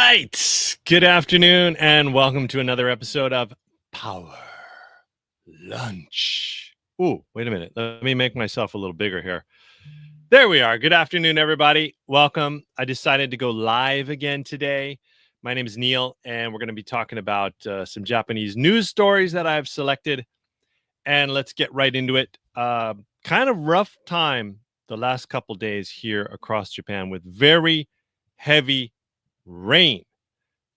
right. Good afternoon, and welcome to another episode of Power Lunch. Ooh, wait a minute. Let me make myself a little bigger here. There we are. Good afternoon, everybody. Welcome. I decided to go live again today. My name is Neil, and we're going to be talking about some Japanese news stories that I've selected. And let's get right into it. Kind of rough time the last couple days here across Japan with very heavy rain.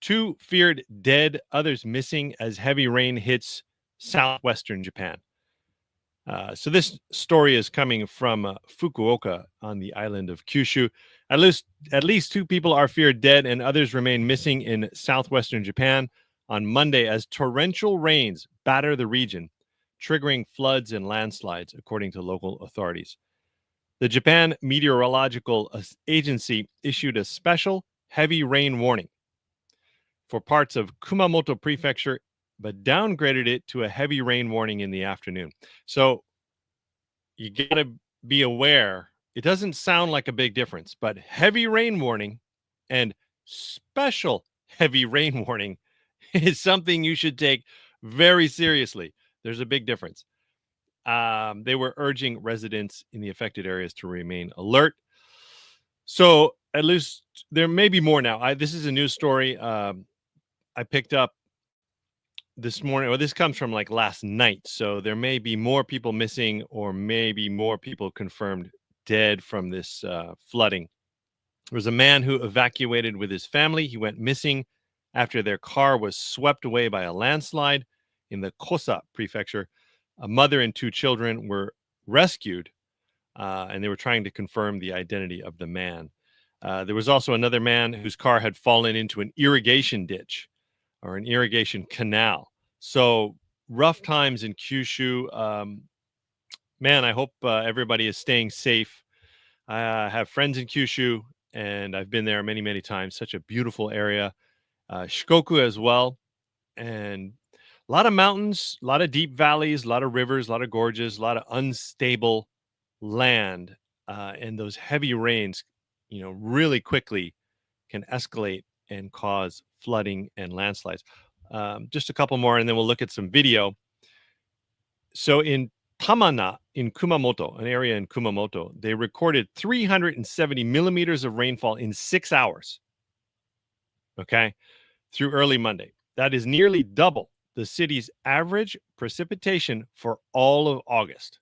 2 feared dead, others missing as heavy rain hits southwestern Japan. So this story is coming from Fukuoka on the island of Kyushu. At least 2 people are feared dead and others remain missing in southwestern Japan on Monday as torrential rains batter the region, triggering floods and landslides, according to local authorities. The Japan Meteorological Agency issued a special heavy rain warning for parts of Kumamoto Prefecture, but downgraded it to a heavy rain warning in the afternoon. So you got to be aware. It doesn't sound like a big difference, but heavy rain warning and special heavy rain warning is something you should take very seriously. There's a big difference. They were urging residents in the affected areas to remain alert. So at least there may be more now. This is a news story I picked up this morning, or this comes from like last night. So there may be more people missing, or maybe more people confirmed dead from this flooding. There was a man who evacuated with his family. He went missing after their car was swept away by a landslide in the Kosa prefecture. A mother and 2 children were rescued, and they were trying to confirm the identity of the man. There was also another man whose car had fallen into an irrigation ditch or an irrigation canal. So rough times in Kyushu. Man, I hope everybody is staying safe. I have friends in Kyushu, and I've been there many, many times. Such a beautiful area. Shikoku as well. And a lot of mountains, a lot of deep valleys, a lot of rivers, a lot of gorges, a lot of unstable land. And those heavy rains, really quickly can escalate and cause flooding and landslides. Just a couple more, and then we'll look at some video. So in Tamana in Kumamoto, an area in Kumamoto, they recorded 370 millimeters of rainfall in 6 hours. Okay, through early Monday. That is nearly double the city's average precipitation for all of August.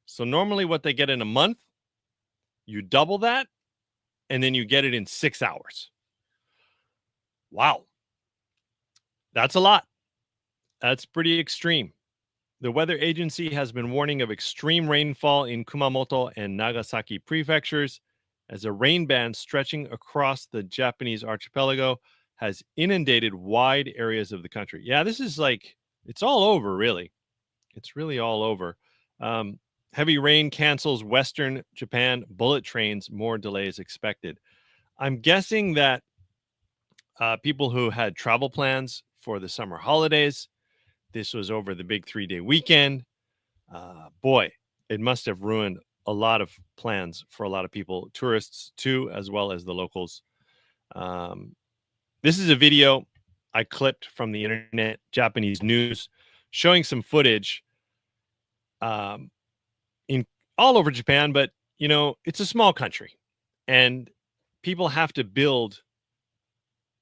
So normally what they get in a month, you double that, and then you get it in 6 hours. Wow. That's a lot. That's pretty extreme. The weather agency has been warning of extreme rainfall in Kumamoto and Nagasaki prefectures as a rain band stretching across the Japanese archipelago has inundated wide areas of the country. Yeah, this is like, it's all over, really. It's really all over. Heavy rain cancels Western Japan bullet trains, more delays expected. I'm guessing that people who had travel plans for the summer holidays, this was over the big 3-day weekend. Boy, it must have ruined a lot of plans for a lot of people, tourists too, as well as the locals. This is a video I clipped from the internet, Japanese news, showing some footage in all over Japan, but it's a small country, and people have to build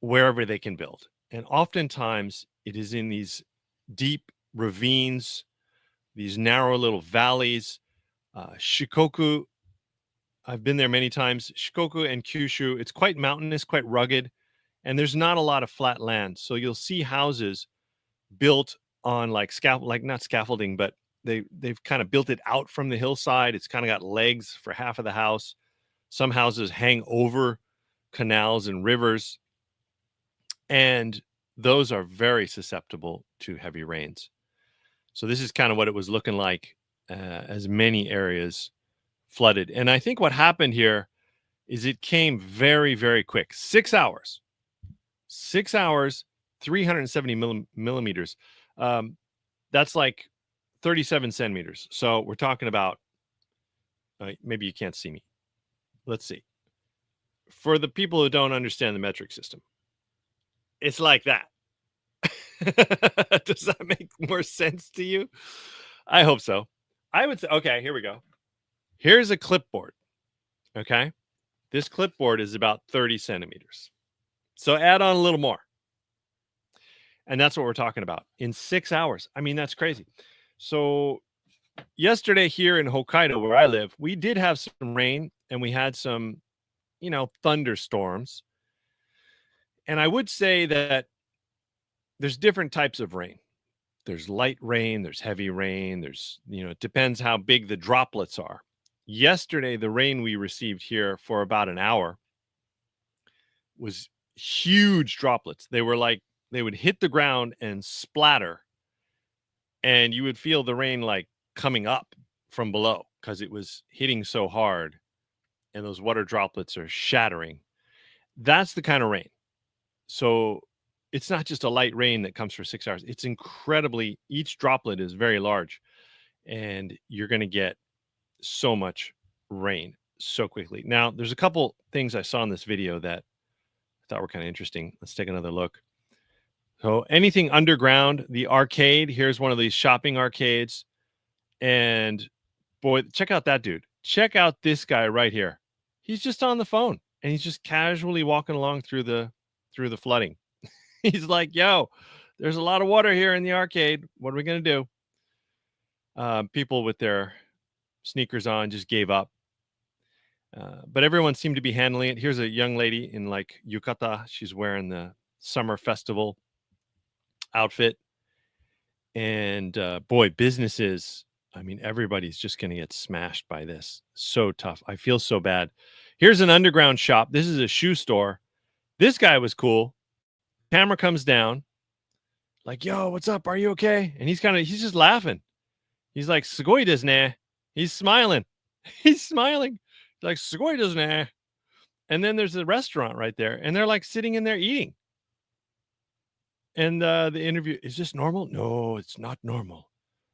wherever they can build, and oftentimes it is in these deep ravines, these narrow little valleys. Shikoku, I've been there many times. Shikoku and Kyushu, it's quite mountainous, quite rugged, and there's not a lot of flat land. So you'll see houses built on like not scaffolding, but they've kind of built it out from the hillside. It's kind of got legs for half of the house. Some houses hang over canals and rivers, and those are very susceptible to heavy rains. So this is kind of what it was looking like as many areas flooded. And I think what happened here is it came very, very quick. 6 hours. 6 hours, 370 millimeters. That's like 37 centimeters. So we're talking about, maybe you can't see me. Let's see. For the people who don't understand the metric system, It's like that. Does that make more sense to you? I hope so. I would say, okay, here we go. Here's a clipboard. Okay. This clipboard is about 30 centimeters. So add on a little more. And that's what we're talking about in 6 hours. I mean, that's crazy. So yesterday here in Hokkaido, where I live, we did have some rain and we had some, thunderstorms. And I would say that there's different types of rain. There's light rain, there's heavy rain, it depends how big the droplets are. Yesterday, the rain we received here for about an hour was huge droplets. They would hit the ground and splatter, and you would feel the rain like coming up from below because it was hitting so hard, and those water droplets are shattering. That's the kind of rain. So it's not just a light rain that comes for 6 hours. It's incredibly, each droplet is very large, and you're going to get so much rain so quickly. Now, there's a couple things I saw in this video that I thought were kind of interesting. Let's take another look. So anything underground, the arcade, here's one of these shopping arcades. And boy, check out that dude. Check out this guy right here. He's just on the phone and he's just casually walking along through the flooding. He's like, yo, there's a lot of water here in the arcade. What are we going to do? People with their sneakers on just gave up. But everyone seemed to be handling it. Here's a young lady in like yukata. She's wearing the summer festival outfit. And boy, businesses, I mean, everybody's just going to get smashed by this. So tough. I feel so bad. Here's an underground shop. This is a shoe store. This guy was cool. Camera comes down. Like, yo, what's up? Are you okay? And he's just laughing. He's like, sugoi desu ne. He's smiling. He's smiling. He's like, sugoi desu ne. And then there's a restaurant right there. And they're like sitting in there eating. And the interview, is this normal? No, it's not normal.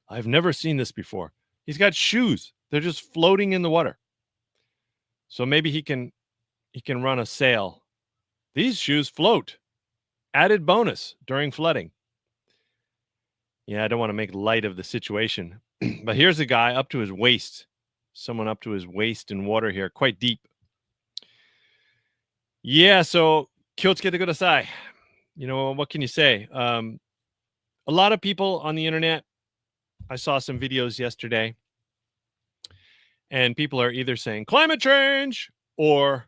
I've never seen this before. He's got shoes. They're just floating in the water. So maybe he can run a sale. These shoes float. Added bonus during flooding. Yeah, I don't want to make light of the situation. But here's a guy up to his waist. Someone up to his waist in water here, quite deep. Yeah, so kyotsukete kudasai. What can you say? A lot of people on the internet, I saw some videos yesterday, and people are either saying climate change or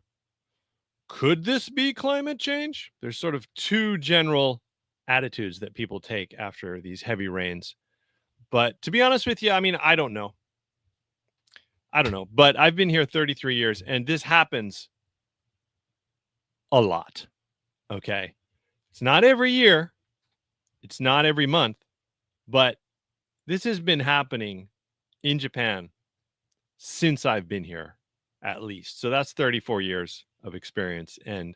could this be climate change? There's sort of two general attitudes that people take after these heavy rains. But to be honest with you, I mean, I don't know. But I've been here 33 years, and this happens a lot. Okay. It's not every year. It's not every month. But this has been happening in Japan since I've been here, at least. So that's 34 years of experience. And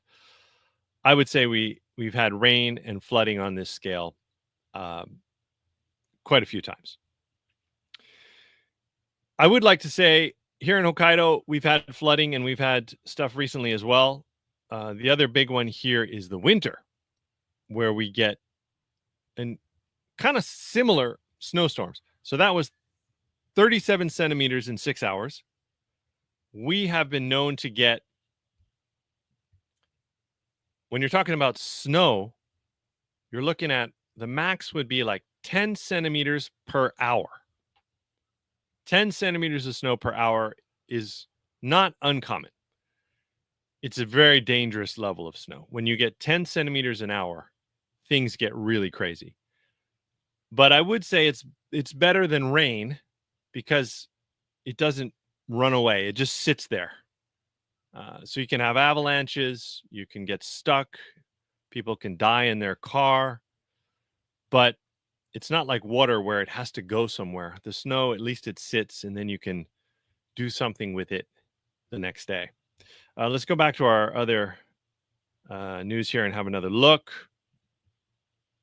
I would say we've had rain and flooding on this scale quite a few times. I would like to say here in Hokkaido, we've had flooding and we've had stuff recently as well. The other big one here is the winter, where we get an kind of similar snowstorms. So that was 37 centimeters in 6 hours. We have been known to get, when you're talking about snow, you're looking at the max would be like 10 centimeters per hour. 10 centimeters of snow per hour is not uncommon. It's a very dangerous level of snow. When you get 10 centimeters an hour, things get really crazy. But I would say it's better than rain because it doesn't run away. It just sits there. So you can have avalanches. You can get stuck. People can die in their car. But it's not like water where it has to go somewhere. The snow, at least it sits, and then you can do something with it the next day. Let's go back to our other news here and have another look.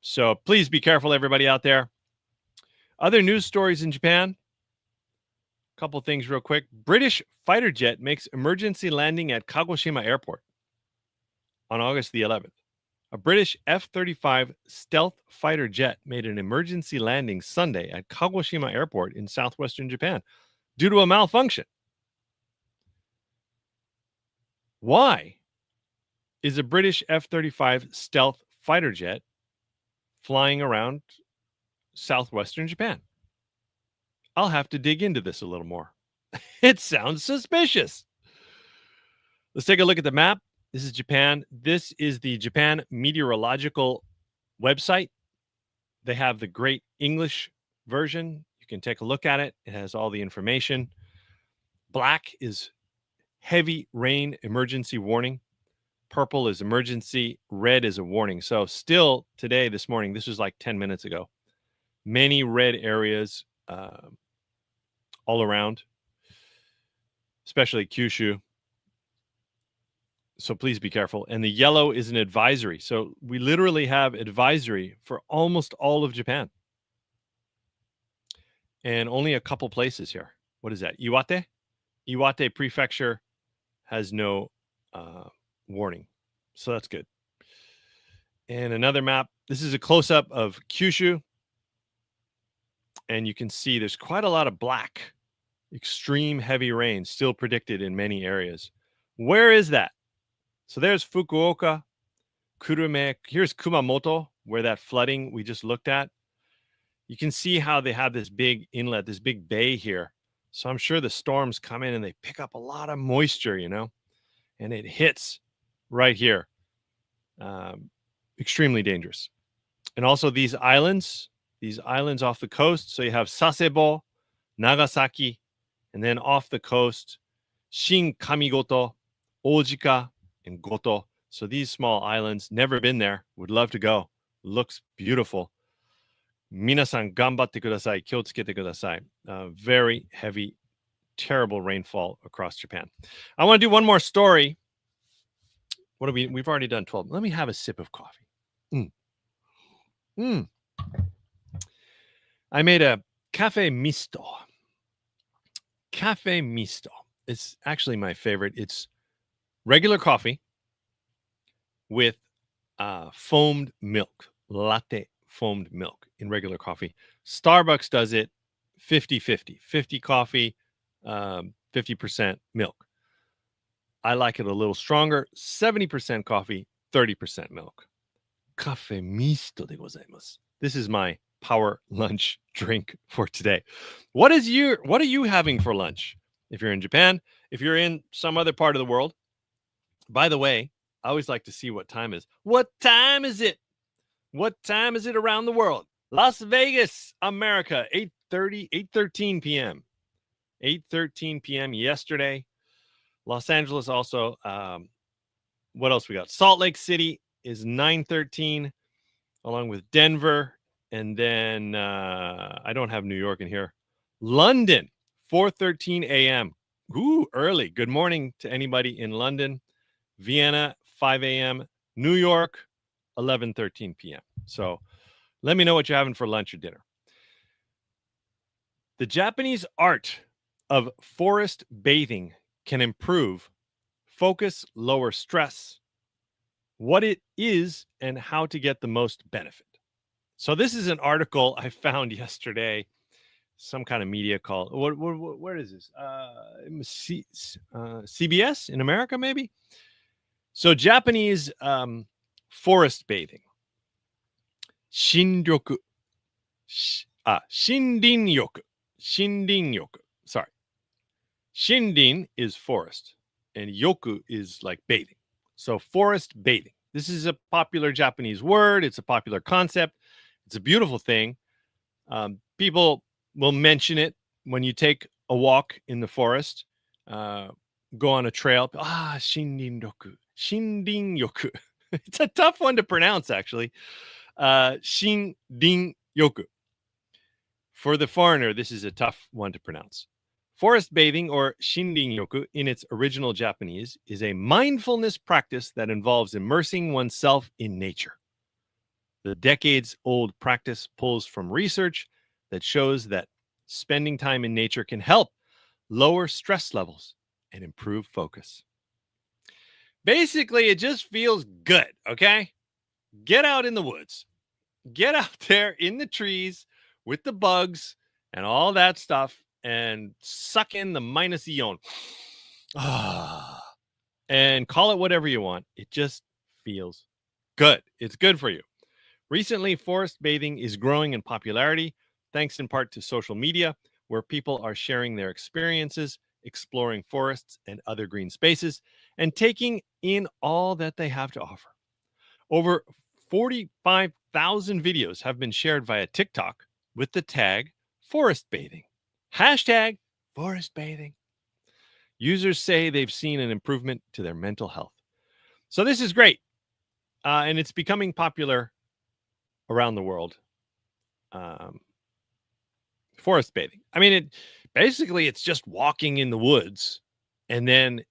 So please be careful, everybody out there. Other news stories in Japan. A couple things real quick. British fighter jet makes emergency landing at Kagoshima Airport on August the 11th. A British F-35 stealth fighter jet made an emergency landing Sunday at Kagoshima Airport in southwestern Japan due to a malfunction. Why is a British F-35 stealth fighter jet flying around southwestern Japan? I'll have to dig into this a little more. It sounds suspicious. Let's take a look at the map. This is Japan. This is the Japan Meteorological website. They have the great English version. You can take a look at it. It has all the information. Black is heavy rain emergency warning. Purple is emergency. Red is a warning. So still today, this morning, this was like 10 minutes ago, many red areas all around, especially Kyushu. So please be careful. And the yellow is an advisory. So we literally have advisory for almost all of Japan. And only a couple places here. What is that? Iwate? Iwate Prefecture has no warning. So that's good. And another map. This is a close-up of Kyushu. And you can see there's quite a lot of black. Extreme heavy rain still predicted in many areas. Where is that? So there's Fukuoka, Kurume. Here's Kumamoto, where that flooding we just looked at. You can see how they have this big inlet, this big bay here. So I'm sure the storms come in and they pick up a lot of moisture, and it hits right here. Extremely dangerous. And also these islands off the coast. So you have Sasebo, Nagasaki, and then off the coast, Shin Kamigoto, Ojika, and Goto. So these small islands, never been there, would love to go. Looks beautiful. Minasan ganbatte kudasai, kyotsukete kudasai. Very heavy, terrible rainfall across Japan. I want to do one more story. We've already done 12. Let me have a sip of coffee. I made a cafe misto. Cafe misto. It's actually my favorite. It's regular coffee with foamed milk, latte foamed milk in regular coffee. Starbucks does it 50-50, 50 coffee, 50% milk. I like it a little stronger, 70% coffee, 30% milk. Cafe misto de gozaimasu. This is my power lunch drink for today. What are you having for lunch? If you're in Japan, if you're in some other part of the world. By the way, I always like to see what time is. What time is it? What time is it around the world? Las Vegas, America, 8:13 p.m. 8:13 p.m. yesterday. Los Angeles also. What else we got? Salt Lake City is 9:13, along with Denver. And then I don't have New York in here. London, 4:13 a.m. Ooh, early. Good morning to anybody in London. Vienna, 5 a.m. New York, 11:13 p.m. So let me know what you're having for lunch or dinner. The Japanese art of forest bathing can improve focus, lower stress, what it is, and how to get the most benefit. So this is an article I found yesterday, some kind of media call. Where is this? CBS in America, maybe? So Japanese forest bathing. Shinryoku. Shindin-yoku. Shindin-yoku. Sorry. Shindin is forest, and yoku is like bathing. So forest bathing. This is a popular Japanese word. It's a popular concept. It's a beautiful thing. People will mention it when you take a walk in the forest, go on a trail. Shindin-yoku. Shindin-yoku. It's a tough one to pronounce, actually. Shindin-yoku. For the foreigner, this is a tough one to pronounce. Forest bathing, or shindin-yoku in its original Japanese, is a mindfulness practice that involves immersing oneself in nature. The decades-old practice pulls from research that shows that spending time in nature can help lower stress levels and improve focus. Basically, it just feels good, okay? Get out in the woods. Get out there in the trees with the bugs and all that stuff and suck in the minus ion. And call it whatever you want. It just feels good. It's good for you. Recently, forest bathing is growing in popularity, thanks in part to social media, where people are sharing their experiences, exploring forests and other green spaces, and taking in all that they have to offer. Over 45,000 videos have been shared via TikTok with the tag forest bathing. Hashtag forest bathing. Users say they've seen an improvement to their mental health. So this is great. And it's becoming popular around the world. Forest bathing. I mean, it's just walking in the woods, and then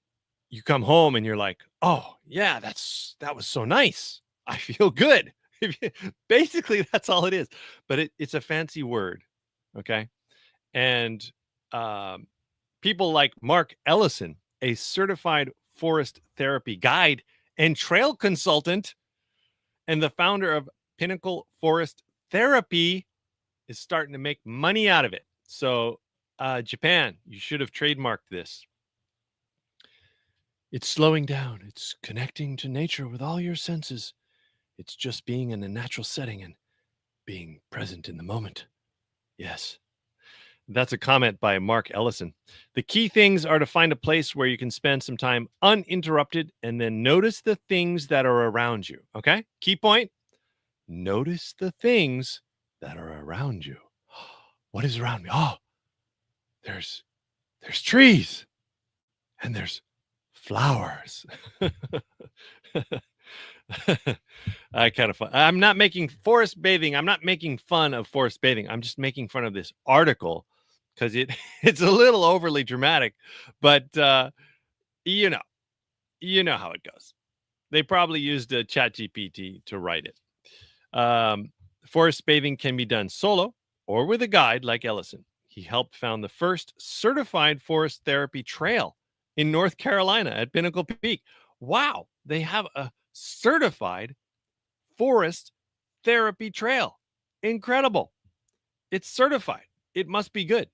you come home and you're like, oh yeah, that was so nice. I feel good. Basically, that's all it is. But it's a fancy word, okay? And um, people like Mark Ellison, a certified forest therapy guide and trail consultant, and the founder of Pinnacle Forest Therapy, is starting to make money out of it. So, Japan, you should have trademarked this. It's slowing down. It's connecting to nature with all your senses. It's just being in a natural setting and being present in the moment. Yes. That's a comment by Mark Ellison. The key things are to find a place where you can spend some time uninterrupted and then notice the things that are around you. Okay? Key point: notice the things that are around you. What is around me? Oh, there's trees and there's flowers. I kind of fun. I'm not making forest bathing. I'm not making fun of forest bathing. I'm just making fun of this article because it's a little overly dramatic, but you know, how it goes. They probably used a chat GPT to write it. Forest bathing can be done solo or with a guide like Ellison. He helped found the first certified forest therapy trail in North Carolina at Pinnacle Peak. Wow, they have a certified forest therapy trail. Incredible. It's certified. It must be good.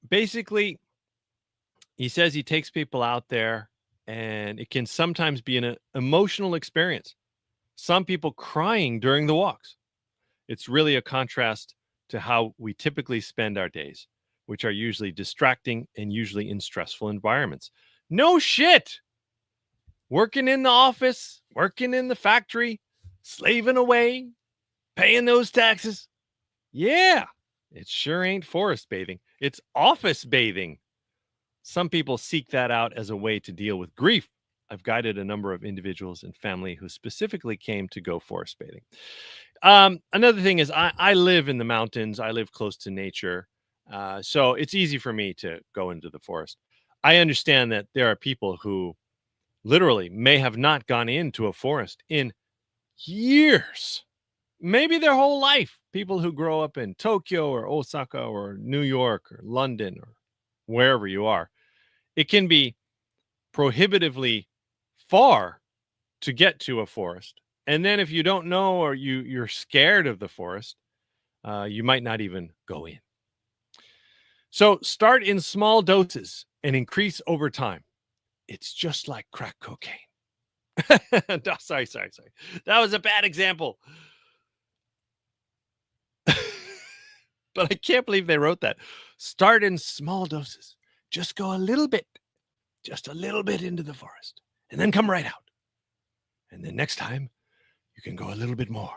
Basically, he says he takes people out there and it can sometimes be an emotional experience. Some people crying during the walks. It's really a contrast to how we typically spend our days, which are usually distracting and usually in stressful environments. No shit. Working in the office, working in the factory, slaving away, paying those taxes. Yeah, it sure ain't forest bathing. It's office bathing. Some people seek that out as a way to deal with grief. I've guided a number of individuals and family who specifically came to go forest bathing. Another thing is I live in the mountains. I live close to nature. So it's easy for me to go into the forest. I understand that there are people who literally may have not gone into a forest in years, maybe their whole life. People who grow up in Tokyo or Osaka or New York or London or wherever you are. It can be prohibitively far to get to a forest. And then if you don't know or you're scared of the forest, you might not even go in. So start in small doses and increase over time. It's just like crack cocaine. Sorry. That was a bad example. But I can't believe they wrote that. Start in small doses. Just go a little bit into the forest and then come right out. And then next time you can go a little bit more.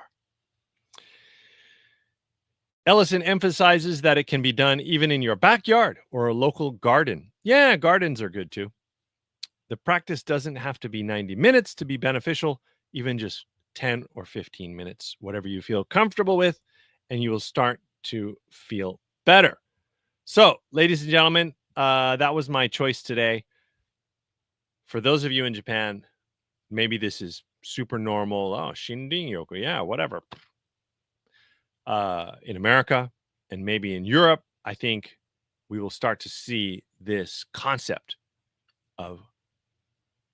Ellison emphasizes that it can be done even in your backyard or a local garden. Yeah, gardens are good too. The practice doesn't have to be 90 minutes to be beneficial, even just 10 or 15 minutes, whatever you feel comfortable with, and you will start to feel better. So, ladies and gentlemen, that was my choice today. For those of you in Japan, maybe this is super normal. Oh, shindin yoku. Yeah, whatever. In America and maybe in Europe, I think we will start to see this concept of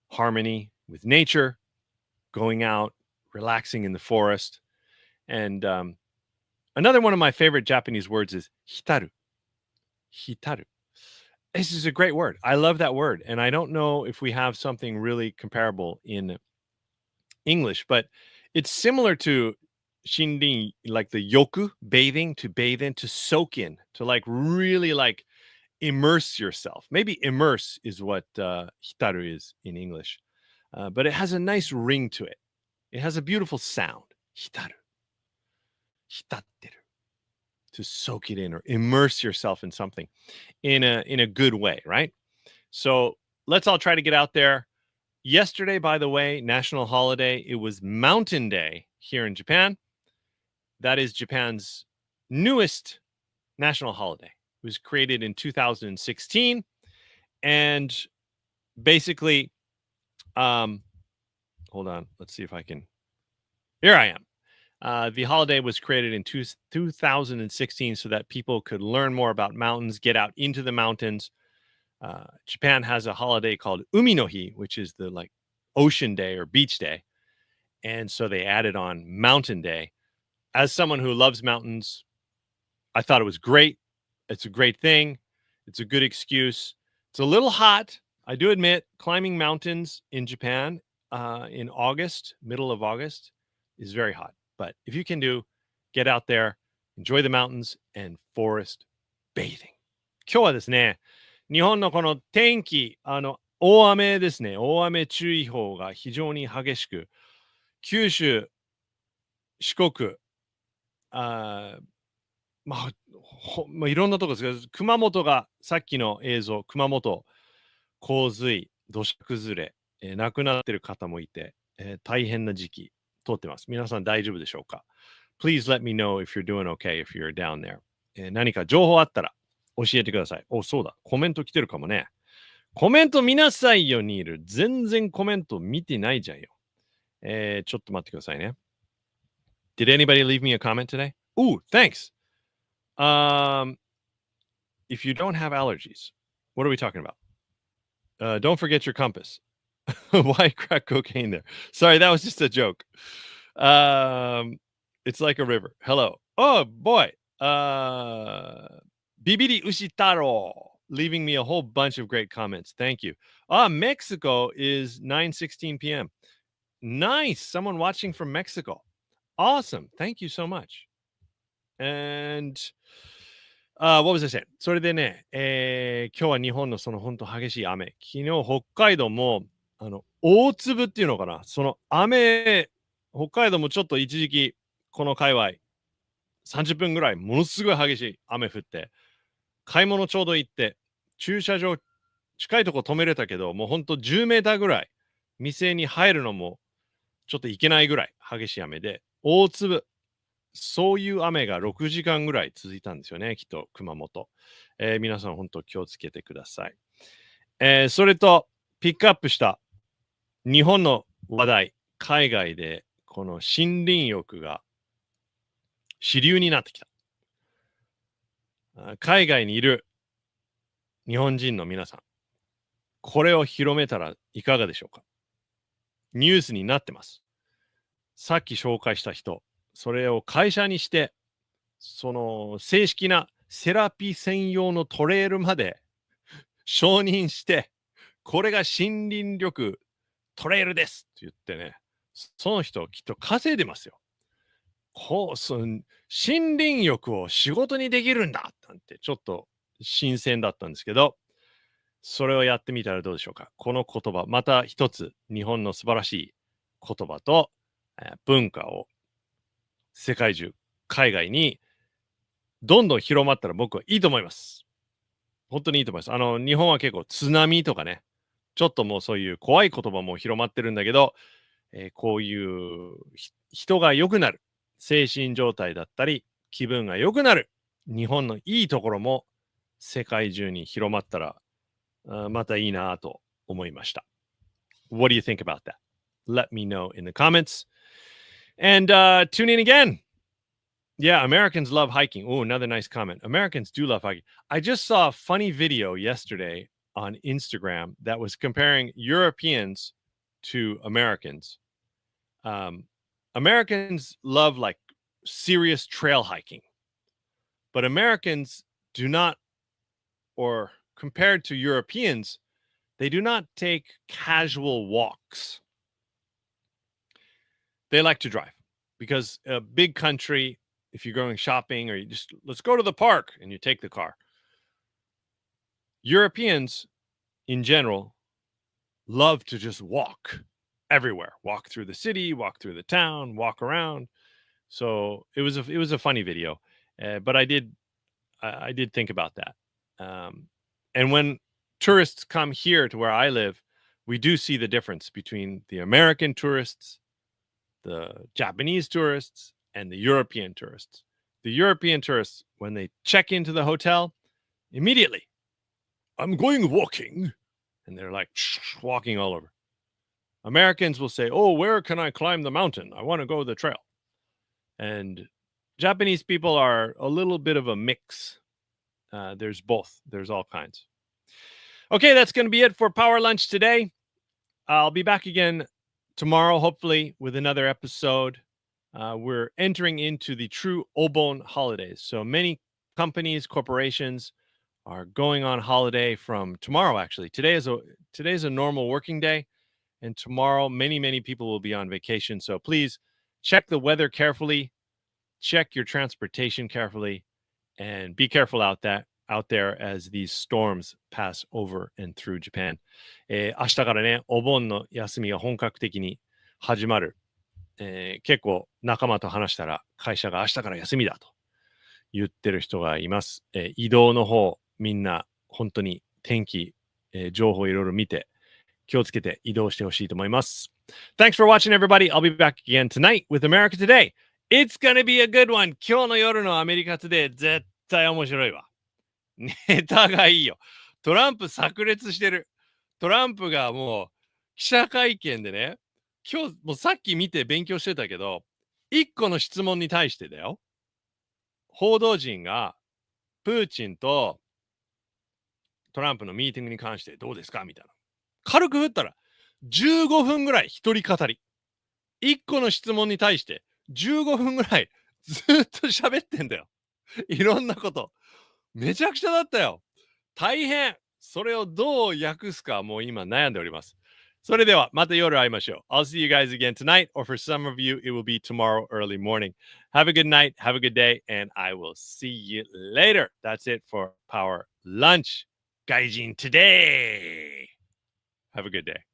harmony with nature going out, relaxing in the forest. And another one of my favorite Japanese words is hitaru. Hitaru. This is a great word. I love that word. And I don't know if we have something really comparable in English, but it's similar to shindin, like the yoku, bathing, to bathe in, to soak in, to like really like immerse yourself. Maybe immerse is what hitaru is in English, but it has a nice ring to it. It has a beautiful sound. Hitaru, hitatteru, to soak it in or immerse yourself in something in a good way, right? So let's all try to get out there. Yesterday, by the way, national holiday. It was Mountain Day here in Japan. That is Japan's newest national holiday. It was created in 2016, and basically, hold on. Let's see if I can. Here I am. The holiday was created in 2016 so that people could learn more about mountains, get out into the mountains. Japan has a holiday called Umi no Hi, which is the like ocean day or beach day. And so they added on Mountain Day. As someone who loves mountains, I thought it was great. It's a great thing. It's a good excuse. It's a little hot. I do admit climbing mountains in Japan in August, middle of August, is very hot. But if you can get out there, enjoy the mountains and forest bathing. 今日はですね、日本のこの天気、大雨ですね。大雨注意報が非常に激しく、九州、四国、いろんなところですけど、熊本がさっきの映像、熊本、洪水、土砂崩れ、亡くなっている方もいて、大変な時期通ってます。皆さん大丈夫でしょうか？ Please let me know if you're doing okay, if you're down there. 何か情報あったら教えてください。そうだ。コメント来てるかもね。コメント見なさいよ、ニール。全然コメント見てないじゃんよ。ちょっと待ってくださいね。Did anybody leave me a comment today? Ooh, thanks. If you don't have allergies, what are we talking about? Don't forget your compass. Why crack cocaine there? Sorry, that was just a joke. It's like a river. Hello. Oh boy. Bibiri Ushitaro leaving me a whole bunch of great comments. Thank you. Mexico is 9:16 p.m. Nice. Someone watching from Mexico. Awesome. Thank you so much. And what was I saying? それでね、今日は日本のその本当激しい雨。昨日北海道も大粒っていうのかな。その雨、北海道もちょっと一時期この界隈30分ぐらいものすごい激しい雨降って、買い物ちょうど行って駐車場近いとこ止めれたけど、もうほんと10メーターぐらい店に入るのもちょっといけないぐらい激しい雨で、大粒、そういう雨が6時間ぐらい続いたんですよね、きっと熊本。皆さん本当気をつけてください。それとピックアップした日本の話題、海外でこの森林浴が主流になってきた。海外にいる日本人の皆さん、これを広めたらいかがでしょうか？ニュースになってます。さっき紹介した人、それを会社にして、その正式なセラピー専用のトレイルまで承認して、これが森林浴トレイルですって言ってね、その人きっと稼いでますよ。森林浴を仕事にできるんだなんてちょっと新鮮だったんですけど、それをやってみたらどうでしょうか。この言葉、また一つ日本の素晴らしい言葉と文化を世界中、海外にどんどん広まったら僕はいいと思います。本当にいいと思います。日本は結構津波とかね、ちょっともうそういう怖い言葉も広まってるんだけど、こういう人が良くなる、精神状態だったり、気分が良くなる、日本のいいところも世界中に広まったら、またいいなと思いました。What do you think about that? Let me know in the comments. And tune in again. Yeah, Americans love hiking. Oh, another nice comment. Americans do love hiking. I just saw a funny video yesterday on Instagram that was comparing Europeans to Americans. Americans love like serious trail hiking, but Americans do not, or compared to Europeans, they do not take casual walks. They like to drive because a big country, if you're going shopping or you just let's go to the park and you take the car. Europeans in general love to just walk everywhere, walk through the city, walk through the town, walk around. So it was a funny video, but I did think about that. And when tourists come here to where I live, we do see the difference between the American tourists, the Japanese tourists, and the European tourists. The European tourists, when they check into the hotel, immediately, I'm going walking. And they're like walking all over. Americans will say, oh, where can I climb the mountain? I want to go the trail. And Japanese people are a little bit of a mix. There's both. There's all kinds. Okay, that's going to be it for Power Lunch today. I'll be back again tomorrow, hopefully, with another episode. We're entering into the true Obon holidays. So many companies, corporations are going on holiday from tomorrow, actually. Today's a normal working day, and tomorrow many people will be on vacation. So please check the weather carefully, check your transportation carefully, and be careful out there as these storms pass over and through Japan. 明日からね、お盆の休みが本格的に始まる。結構仲間と話したら会社が明日から休みだと言ってる人がいます。移動の方みんな本当に天気、情報いろいろ見て気をつけて移動してほしいと思います。Thanks for watching, everybody. I'll be back again tonight with America Today. It's gonna be a good one. 今日の夜のアメリカ Today 絶対面白いわ。ネタがいいよ。トランプ炸裂してる。トランプがもう記者会見でね、今日もうさっき見て勉強してたけど、1個の質問に対してだよ。報道陣がプーチンとトランプのミーティングに関してどうですかみたいな。軽く振ったら15分ぐらい一人語り。1個の質問に対して15分ぐらいずっと喋ってんだよ。いろんなこと。めちゃくちゃだったよ。大変。それをどう訳すかもう今悩んでおります。それではまた夜会いましょう。I'll see you guys again tonight, or for some of you, it will be tomorrow early morning. Have a good night, have a good day, and I will see you later. That's it for Power Lunch. GAIJIN TODAY. Have a good day.